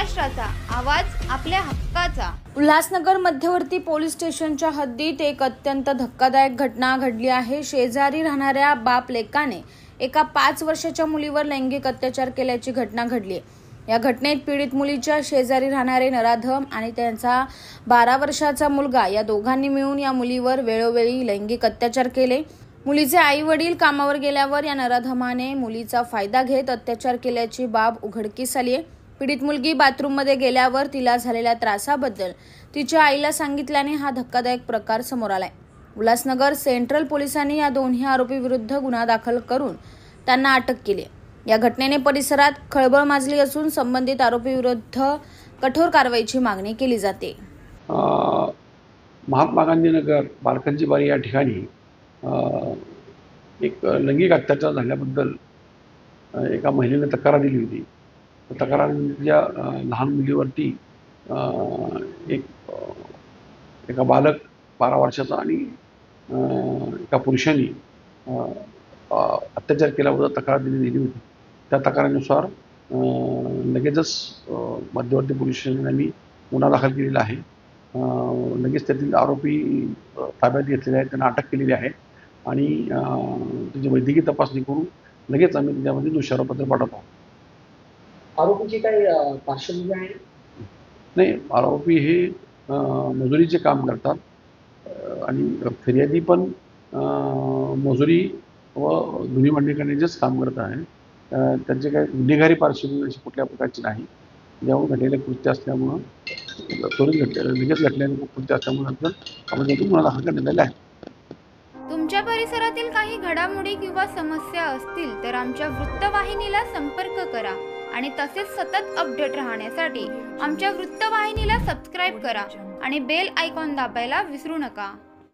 महाराष्ट्राचा आवाज आपल्या हक्काचा। उल्हासनगर मध्यवर्ती पोलीस स्टेशनच्या हद्दीत एक अत्यंत धक्कादायक घटना घडली आहे। शेजारी राहणाऱ्या बाप लेकाने एका 5 वर्षाच्या मुलीवर लैंगिक अत्याचार केल्याची घटना घडली आहे। या घटनेत पीडित मुलीच्या शेजारी राहणारे नराधम आणि त्यांचा 12 वर्षाचा मुलगा या दोघांनी मिळून या मुलीवर वेळोवेळी लैंगिक अत्याचार केले। मुलीचे आई वडील कामावर गेल्यावर या नराधमाने मुलीचा फायदा घेत अत्याचार केल्याची बाब उघडकीस आली आहे। पीडित मुलगी बाथरूममध्ये गेल्यावर तिला झालेल्या त्रासाबद्दल तिच्या आईला सांगितल्याने हा धक्कादायक प्रकार समोर आलाय। उल्हासनगर सेंट्रल पोलिसांनी या दोन्ही आरोपी विरुद्ध गुन्हा दाखल करून त्यांना अटक केली आहे। या घटनेने परिसरात खळबळ माजली असून संबंधित आरोपी विरुद्ध कठोर कारवाईची मागणी केली जाते। महात्मा गांधी नगर बारखंजीबारी या ठिकाणी एक लैंगिक अत्याचार झाल्याबद्दल एका महिलेने तक्रार दिली होती। तक्रारीच्या लहान मुलीवरती एका बालक 12 वर्षाचा आणि एका पुरुषाने अत्याचार केल्याबद्दल तक्रार दिली होती। त्या तक्रारीनुसार लगेचच मध्यवर्ती पोलीस स्टेशनने गुन्हा दाखल केलेला आहे। लगेच त्यातील आरोपी ताब्यात घेतलेले आहेत, त्यांना अटक केलेली आहे आणि त्याची वैद्यकीय तपासणी करून लगेच आम्ही त्याच्यामध्ये दोषी आरोपपत्र पाठवतो। आरोपीची काही पार्श्वभूमी आहे? नाही, आरोपी हे मजुरीचे काम करतात आणि फिर्यादी पण मजुरी व गुन्हे मांडणी करण्याचेच काम करत आहे। त्यांचे काही गुन्हेगारी पार्श्वभूमी अशी कुठल्या प्रकारची नाही। ज्यामुळे घडलेले कृत्य असल्यामुळं त्वरित लगेच घडलेले कृत्य असल्यामुळे आपण त्यातून गुन्हा दाखल करण्यात आला आहे। तुमच्या परिसरातील काही घडामोडी किंवा समस्या असतील तर आमच्या वृत्तवाहिनीला संपर्क करा आणि तसेच सतत अपडेट राहण्यासाठी आमच्या वृत्तवाहिनीला सबस्क्राइब करा आणि बेल आयकॉन दाबायला विसरू नका।